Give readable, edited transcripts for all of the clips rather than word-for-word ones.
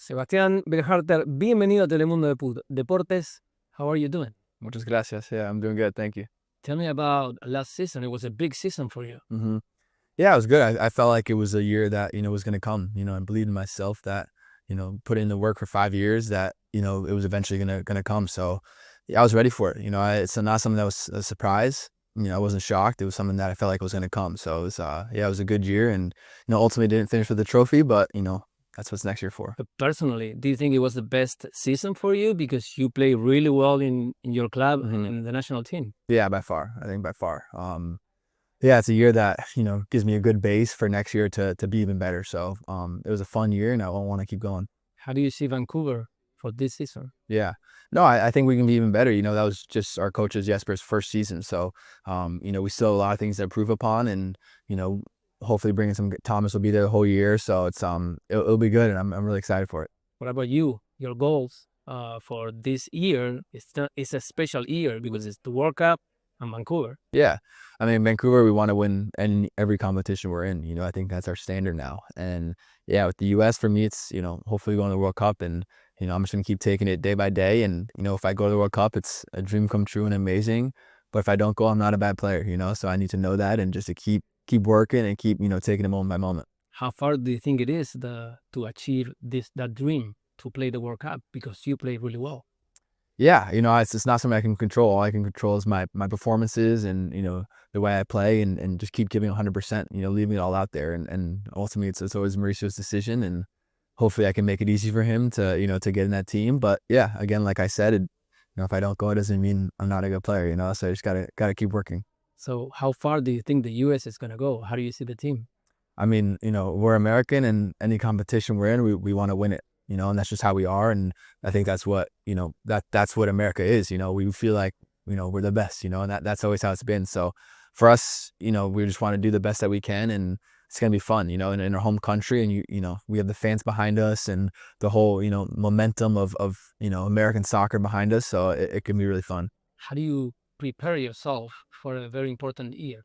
Sebastian Berhalter, bienvenido a Telemundo Deportes. How are you doing? Muchas gracias. Yeah, I'm doing good. Thank you. Tell me about last season. It was a big season for you. Yeah, it was good. I felt like it was a year that, was going to come, I believed in myself that, put in the work for 5 years that, it was eventually going to come. So yeah, I was ready for it. It's not something that was a surprise. I wasn't shocked. It was something that I felt like was going to come. So it was, it was a good year and, ultimately didn't finish with the trophy, but, that's what's next year for. But personally, do you think it was the best season for you because you play really well in your club and in the national team? Yeah, by far. I think by far. Yeah, it's a year that, gives me a good base for next year to be even better. So it was a fun year and I want to keep going. How do you see Vancouver for this season? Yeah. No, I think we can be even better. That was just our coach Jesper's first season. So, we still have a lot of things to improve upon and, hopefully bringing some, Thomas will be there the whole year. So it's, it'll be good and I'm really excited for it. What about you? Your goals for this year, it's a special year because it's the World Cup and Vancouver. Yeah. I mean, Vancouver, we want to win every competition we're in. I think that's our standard now. And yeah, with the US, for me, it's, hopefully going to the World Cup and, I'm just going to keep taking it day by day. And, if I go to the World Cup, it's a dream come true and amazing. But if I don't go, I'm not a bad player, so I need to know that and just to keep working and keep, taking it moment by moment. How far do you think it is to achieve that dream to play the World Cup because you play really well? Yeah, it's not something I can control. All I can control is my performances and, the way I play and just keep giving 100%, leaving it all out there. And ultimately, it's always Mauricio's decision. And hopefully I can make it easy for him to get in that team. But yeah, again, like I said, if I don't go, it doesn't mean I'm not a good player, so I just gotta keep working. So how far do you think the U.S. is going to go? How do you see the team? I mean, we're American and any competition we're in, we want to win it, and that's just how we are. And I think that's what, that's what America is, we feel like, we're the best, and that's always how it's been. So for us, we just want to do the best that we can and it's going to be fun, in our home country. And, we have the fans behind us and the whole, momentum of American soccer behind us. So it can be really fun. How do you prepare yourself for a very important year?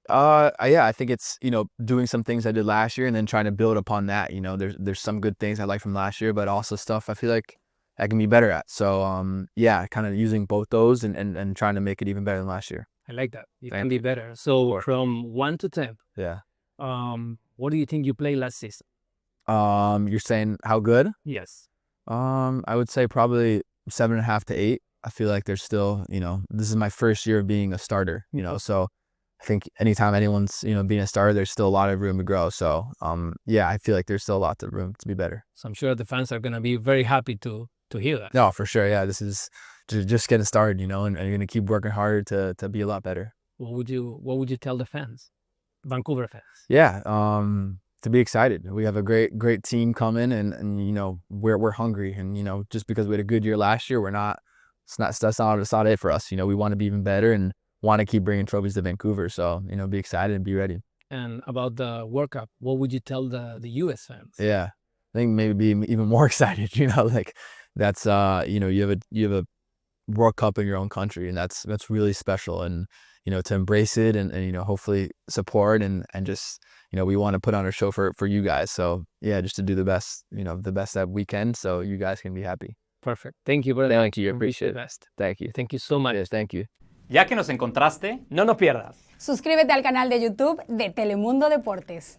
Yeah, I think it's, doing some things I did last year and then trying to build upon that. There's some good things I like from last year, but also stuff I feel like I can be better at. So, yeah, kind of using both those and trying to make it even better than last year. I like that. You can be better. So from 1 to 10. Yeah. What do you think you played last season? You're saying how good? Yes. I would say probably 7.5 to 8. I feel like there's still, this is my first year of being a starter, so I think anytime anyone's, being a starter, there's still a lot of room to grow. So, yeah, I feel like there's still a lot of room to be better. So I'm sure the fans are going to be very happy to hear that. No, for sure. Yeah, this is just getting started, and you're going to keep working harder to be a lot better. What would you tell the fans, Vancouver fans? Yeah, to be excited. We have a great team coming and we're hungry. And, just because we had a good year last year, that's not it for us. We want to be even better and want to keep bringing trophies to Vancouver. So, be excited and be ready. And about the World Cup, what would you tell the U.S. fans? Yeah, I think maybe be even more excited, like that's, you have a World Cup in your own country and that's really special. And, to embrace it and hopefully support and just, we want to put on a show for you guys. So yeah, just to do the best, the best that we can so you guys can be happy. Perfect. Thank you, brother. Thank you. Appreciate it. Thank you. Thank you so much. Yes, thank you. Ya que nos encontraste, no nos pierdas. Suscríbete al canal de YouTube de Telemundo Deportes.